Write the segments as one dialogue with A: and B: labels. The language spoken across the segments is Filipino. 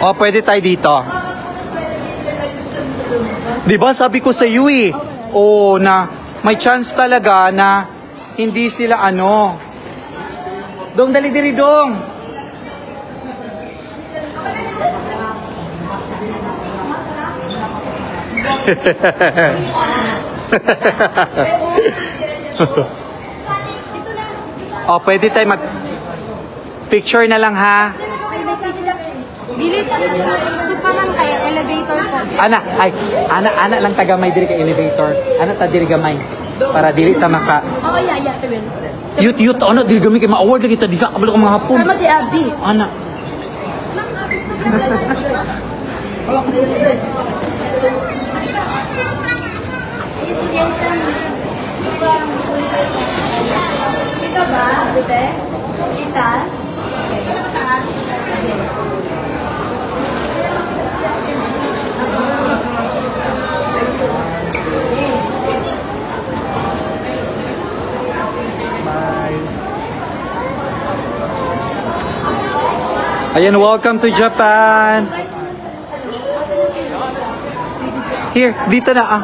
A: O, pwede tayo dito. Diba sabi ko sa iyo eh. O, na may chance talaga na hindi sila ano. Dong, dali diri dong. O, pwede tayo mag picture na lang ha.
B: Dili ta gusto pa lang kaya elevator po.
A: Ana lang taga may diri ka elevator. Ana ta diri gamay para dili ta maka.
B: Oh yeah, well.
A: Yut ano diri gamay kay ma-award lagi ta di ka kabalo ka mga hapon.
B: Sama si Abby.
A: Ana.
B: Kita ba? Bebe? Kita?
A: Ayan, welcome to Japan. Here, dito na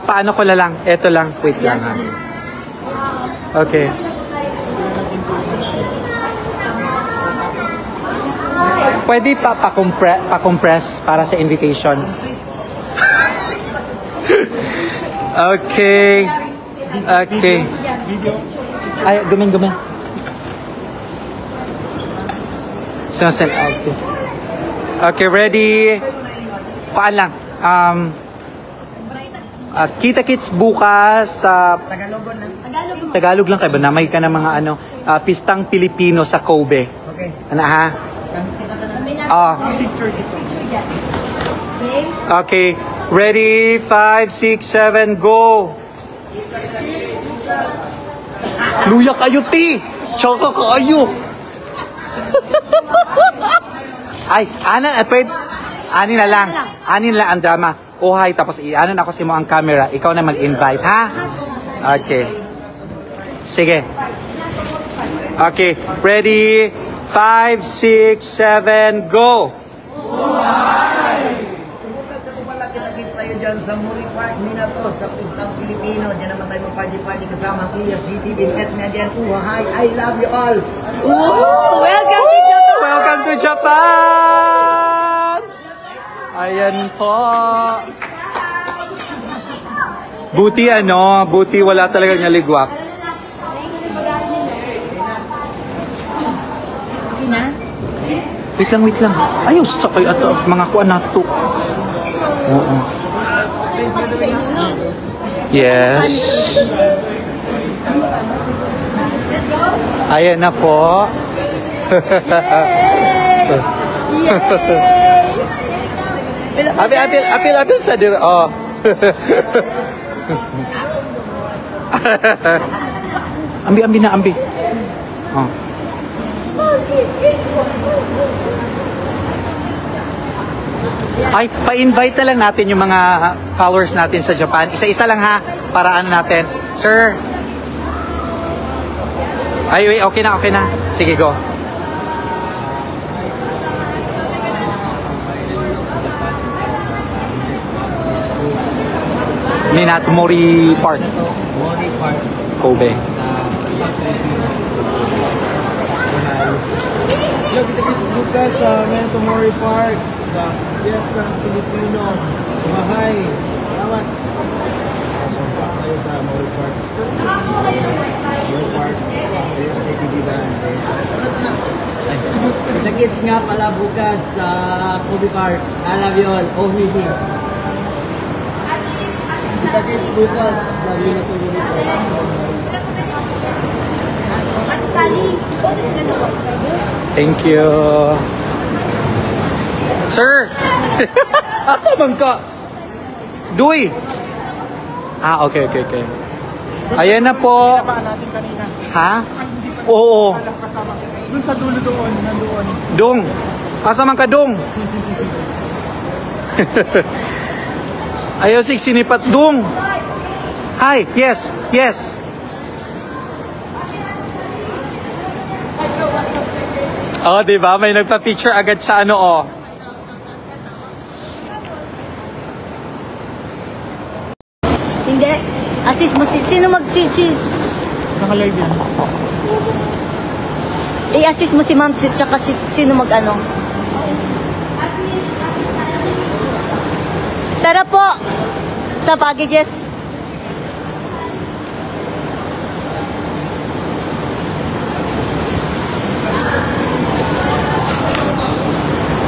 A: paano ko lang? Ito lang, wait lang ha. Okay. Pwede pa-compress para sa invitation. Okay. Okay. Ay, gumin. Sinasend out. Okay, ready? Paan lang. Kita-kits bukas sa Tagalog lang kayo ba? Namay ka ng mga pistang Pilipino sa Kobe.
C: Okay.
A: Ano ha? Okay. Ready? 5, 6, 7, go! Luya kayo, ti! Tsaka kayo! Ay, pwede. Ani na lang ang drama. Oh, hi, tapos na kasi mo ang camera. Ikaw na mag-invite, ha? Okay. Sige. Okay, ready? 5, 6, 7, go!
C: Bukas na po pala kita-kits tayo dyan sa Muri Park, Minato, sa Pistang Pilipino. Diyan naman tayo mag-party-party kasama ang Ilias GTV. Let's me again. Hi, I love you all.
B: Welcome to Japan!
A: Welcome to Japan! Ayan po. Buti wala talaga naligwak. Wait lang. Ayaw, sakay at mga kuan nato. Oo. Yes. Ayan na po. Apil sa dir. Oh. Ambi na. Oh. Ay, pa-invite na lang natin yung mga followers natin sa Japan. Isa-isa lang ha, para natin. Sir. Ay, wait, okay na. Sige, go. Mori Park.
C: Muri Park.
A: Kobe.
C: Hello, kita-kits bukas sa Mori Park. Sa Fiesta Pilipino. Hi. Salamat. Sumpa tayo sa Mori Park. Mori Park. Kita-kits nga pala bukas sa Kobe Park. I love you all. Ohihi. Kita-kits bukas sa Minato Kobe Park.
A: Thank you. Sir! Asa man ka? Duy! Okay. Ayan na po. Ha? Oo.
C: Doon sa dulo doon, nandoon.
A: Dong! Asa man ka, Dong? Ayaw sinipat, Dong! Hi! Yes! Oh, di ba? May nagpa-picture agad sa ano, oh.
B: Hindi. Assist mo sino mag-sis?
C: Naka-live yan.
B: I-assist mo si ma'am tsaka sino mag-ano. Tara po sa packages.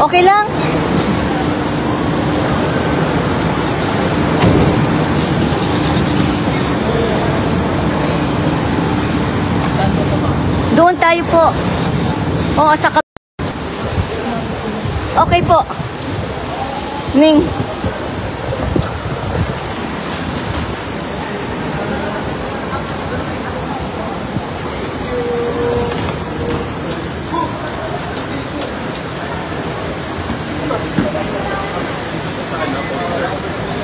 B: Okay lang? Doon tayo po. Oo, sa Okay po. Ning.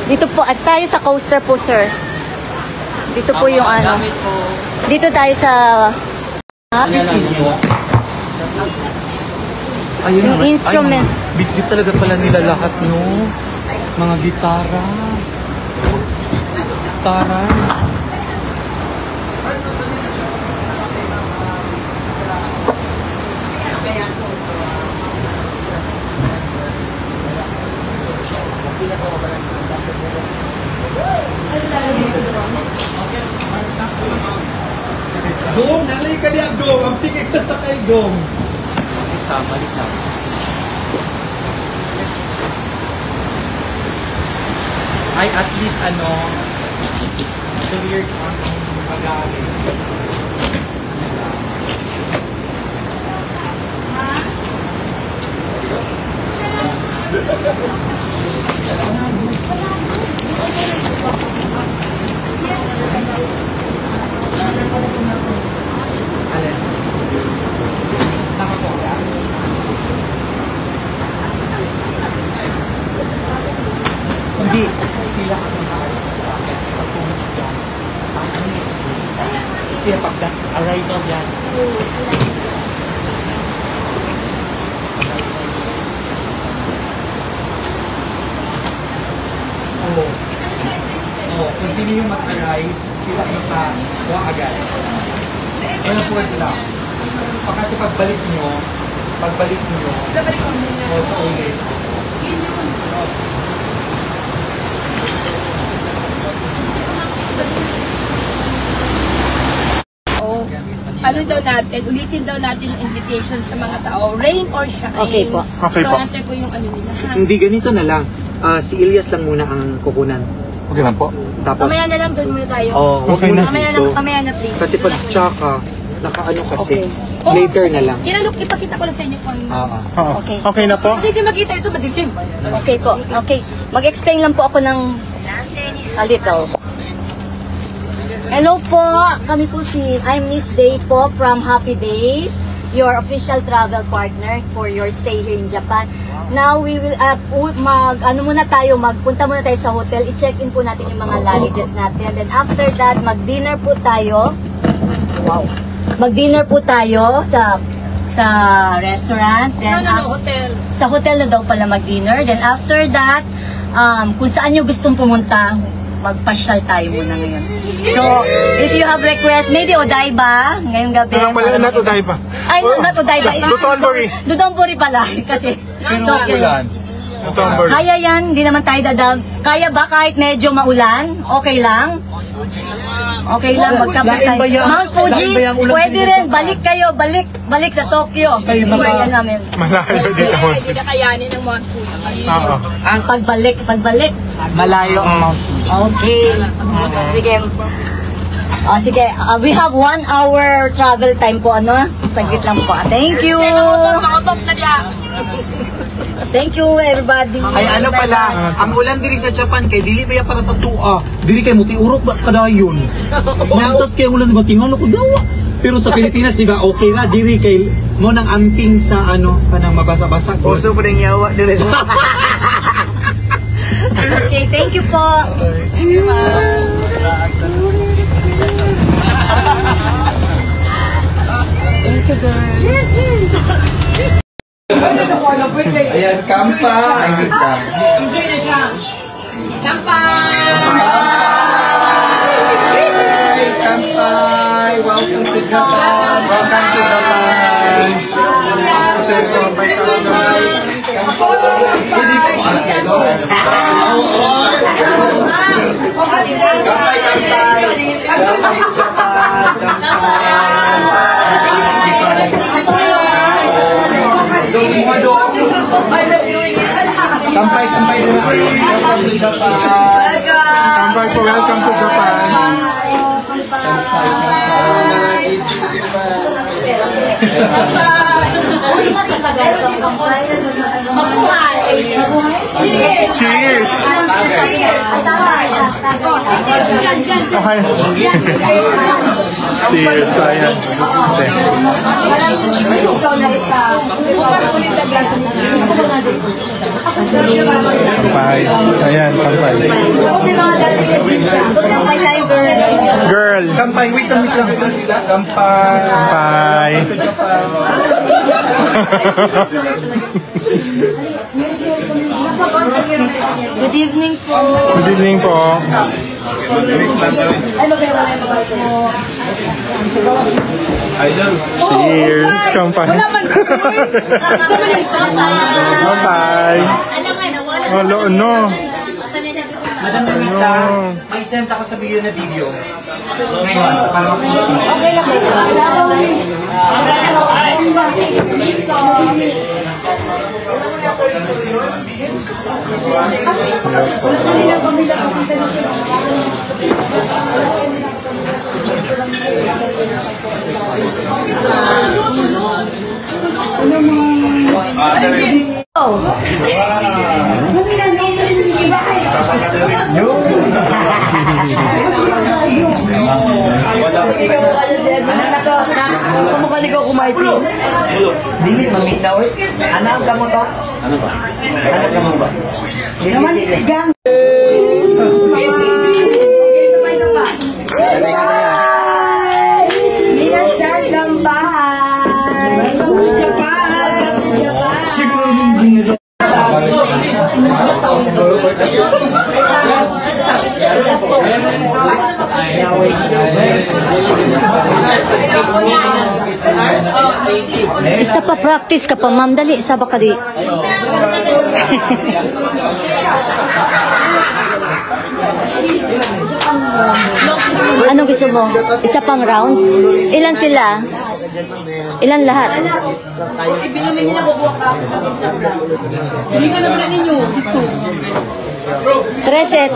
B: Dito po, at tayo sa coaster po, sir. Dito po yung ano. Dito tayo sa...
A: Ayun,
B: Yung instruments.
A: Bit-bit talaga pala nila lahat, no? Mga gitara. Gitara. Dong, nalay ka niya, Dong. Ang tingin ka sa kay Dong. Balik na. Ay, at least ano, clear ang pag-aaral. Hindi, sila ang nakakita sa akin sa tourist dyan. Sila pag-arrival yan. Kung sino yung mag-arrive, sila ang makakuha agad. Airport lang. Kasi pagbalik nyo, sa ulit.
D: Ano daw natin, ulitin daw natin yung invitation sa mga tao, rain or shine.
B: Okay po.
C: Okay
D: so,
C: po.
D: natin po yung ano nila. ha?
A: Hindi, ganito na lang. Si Ilyas lang muna ang kukunan.
C: Okay lang po.
A: Tapos,
B: Mamaya na lang doon muna tayo.
A: huwag
C: Okay
A: muna
C: na.
A: dito.
B: Mamaya na please.
A: Kasi pag tsaka, nakaano kasi,
B: Okay.
A: later na lang.
D: Kinalok, ipakita ko lang sa inyo kung...
A: Oo.
C: Oo.
B: Okay.
C: Okay na po?
D: Kasi hindi makita ito, madilim.
B: Okay po. Okay. Mag-explain lang po ako ng a little. Hello po. Kami po I'm Miss Day po from Happy Days, your official travel partner for your stay here in Japan. Now we will magpunta muna tayo sa hotel. I-check-in po natin yung mga luggages natin. Then after that, mag-dinner po tayo. Wow. Mag-dinner po tayo sa restaurant. Then
D: Hotel.
B: sa hotel na daw pala mag-dinner. Then after that, kung saan nyo gustong pumunta, magpasyal tayo muna ngayon. So, if you have request, maybe Odaiba, ngayong gabi.
C: Not Odaiba.
B: Ay, not Odaiba.
C: Dotonbori.
B: Dotonbori pala. Kasi,
C: Dotonbori.
B: kaya yan, hindi naman tayo dadam. Kaya ba kahit medyo maulan? Okay lang? Okay lang, magkabit
A: Lain ba
B: tayo.
A: yan?
B: Mount Fuji,
A: Lain ba yung ulan
B: pwede rin. Balik kayo, balik sa Tokyo. Kaya namin.
C: Malayo dito.
D: Hindi na kayanin ng Mount Fuji.
C: Oo.
B: Ang pagbalik.
A: Malayo ang Mount Fuji.
B: Okay. Sige. Sige, we have 1 hour travel time po, ano? Saglit lang po. Thank you.
D: Nakatop na niya.
B: Thank you, everybody.
A: Ay ano pala, ang ulan diri sa Japan kay dili ba para sa tua. Diri kay muti urok ba kadayon. Nantos kay ulan ba tingon ko daw. Pero sa Pilipinas di ba okay ra diri kay mo nang amping sa ano kanang mabasa-basa.
E: Puso po ng yawa dire.
B: Okay, thank you po. Thank you, girl.
A: Ayan, kampay.
D: Enjoy na siya. Kampay!
A: Kampay! Welcome to Japan! Welcome to Japan! Kampay, kampay! Kampay, kampay! Welcome to Japan! Kampay, kampay na. Welcome to Japan!
C: Kampay po, welcome to Japan. Cheers! Okay. Cheers, ayan. Kampay. Ayan, kampay. Girl.
A: Kampay, wait lang. Kampay.
C: Kampay.
B: Good evening po.
C: Good evening po. Cheers, kampay. Kampay. Hello, no.
A: Madam Luisa, may send ako sa video na video. Ngayon, para ma-post mo.
E: Kumukali ko kumaiti. Dili maminaw eh. Anak ka mo to? Ano ba? Anak ka mo ba? Dili. Gang. Minasan gambay.
B: Isa pa practice ka pa, ma'am. Dali, isa ba ka di? Ano gusto mo? Isa pang round? Ilan sila? Ilan lahat?
D: Hindi ka naman na ninyo. Ito.
B: 13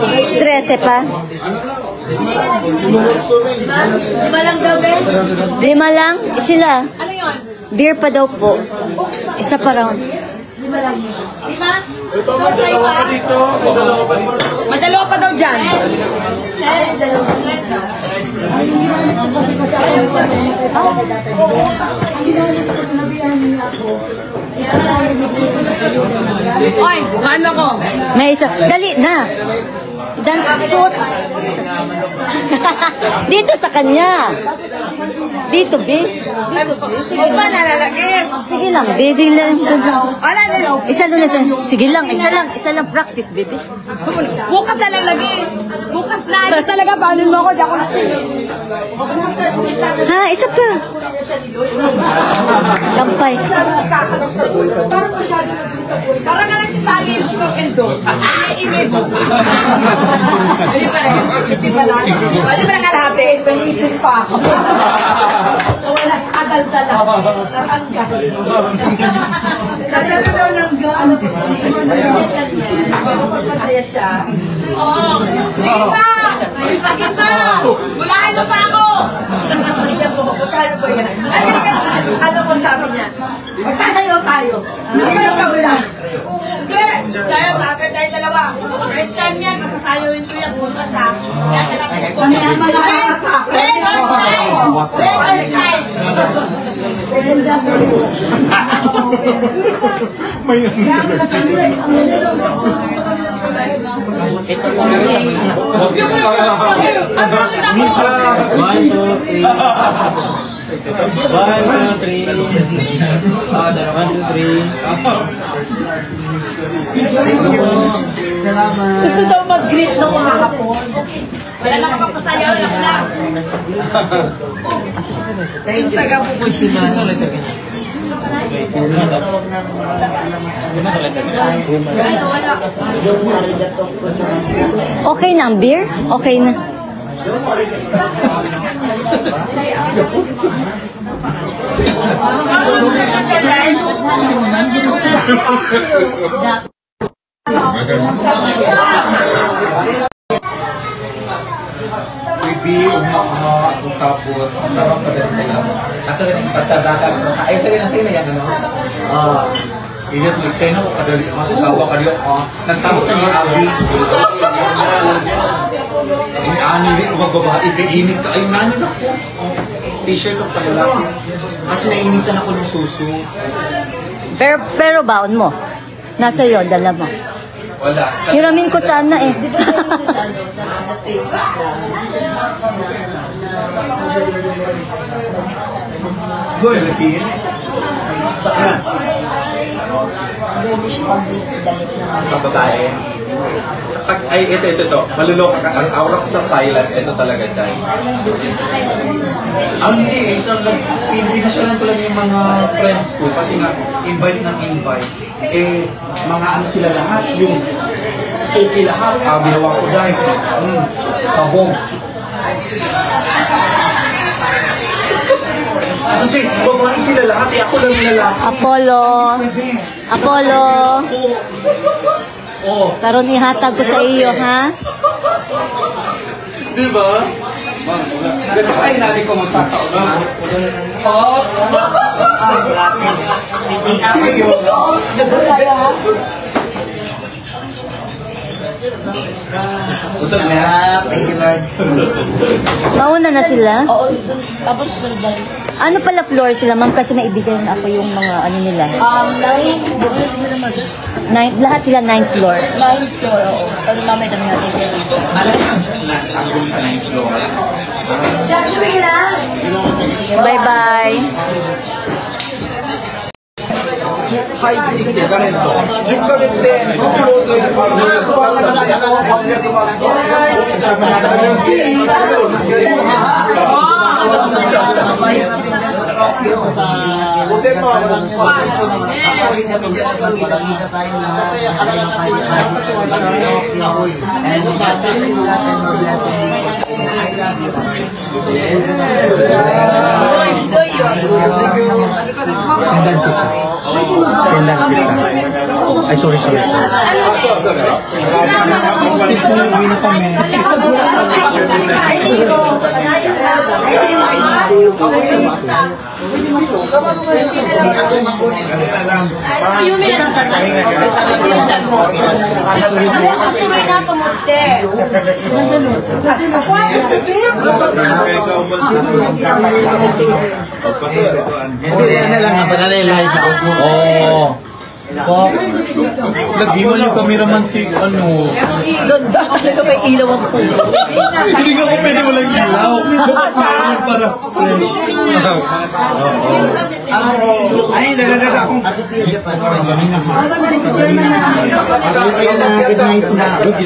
B: pa?
E: 5 lang daw eh.
B: 5 lang? Sila?
D: Ano yun?
B: Beer pa daw po. Isa pa round.
D: 5? Madalawa pa daw dyan. Oy, ano ko?
B: May isa. Dali na. Dance suot. Dito sa kanya. Dito, B.
D: Huwag ba nalalagay?
B: Sige lang, B. Di lang.
D: Wala na lang.
B: Isa lang na dyan. Sige lang, isa lang practice, baby.
D: Bukas na lang lagi. Bukas na. Ito talaga, paano mo ako? Di ako nasi.
B: Ha, isa pa. Kampay.
D: Parang ka lang si Sally Endo. Ime mo. Hindi pa rin. Hindi pa lang. Hindi pa lang kalahati. Panitin pa ako. Wala sa kadaldala. Natanggal. Natanggal daw ng gaano. Masaya siya. Oo. Sige pa. Sige pa. Bulahan mo pa ako. Bulahan mo ba yan? Ano mo sabi niya? Magsasayaw tayo. Ano ka wala? Hindi. Sayaw natin tayo dalawa. First time yan, masasayawin ko yan. Bukas ha. Red or side? Red or side?
C: 2, 3. 1, 2, 3.
E: Salamat.
D: Gusto daw mag-greet ng mga hapon. Wala na kapapasayaw lang.
E: Thank you. Taga Fukushima.
B: Okay na ang beer? Okay na.
A: Bibi, usapot, sarap pa din sila. Ato rin yung pasadakan. Ay, sa rin ang sila yan, ano? Ilyas mag-say na ko kadali. Masusawa ka rin. Nagsabot na yung abi. Ang ani rin, magbabae, kainit ka. Ay, nani na ko. T-shirt ko pala. Kasi nainitan ako ng suso.
B: Pero baon mo. Nasa iyo, dala mo.
A: Wala.
B: Hiramin ko sana eh.
A: Good. Philippines? Babae. Ay, ito. Maluloko ka. Ang aura ko sa Thailand, ito talaga dahil. Hindi, isang pinasyalan ko lang yung mga friends ko kasi nga, invite. Mga ano sila lahat, yung okay lahat. Ginawa ko dahil. Pabong. Kasi babae sila lahat, ako lang lalaki.
B: Apollo.
A: Oo.
B: Karon ihatag ko sa iyo, ha?
A: Diba? Kasi kayo natin kung masaka. Oo. Usap na.
E: Thank you, Lord.
B: Mauna na sila?
F: Oo, tapos susunod na rin.
B: Ano pala floor sila, ma'am? Kasi maibigan ako yung mga ano nila.
F: 9, doon na sila naman.
B: Lahat sila 9th floor.
F: 9th floor, oo. Kasi mamaya kami natin kayo.
A: Ang sa 9th floor.
B: Bye-bye.
A: Ay, sorry.
D: Asuray na pumunti.
A: Hindi na lang ang panalay-light ako. Oo. Lagi mo yung cameraman si ano.
D: Ganda talaga may ilaw ang pulo.
A: Hindi ka ko pwede walang ilaw. Bukasaan para fresh. Ay, nagagag ako. Ay,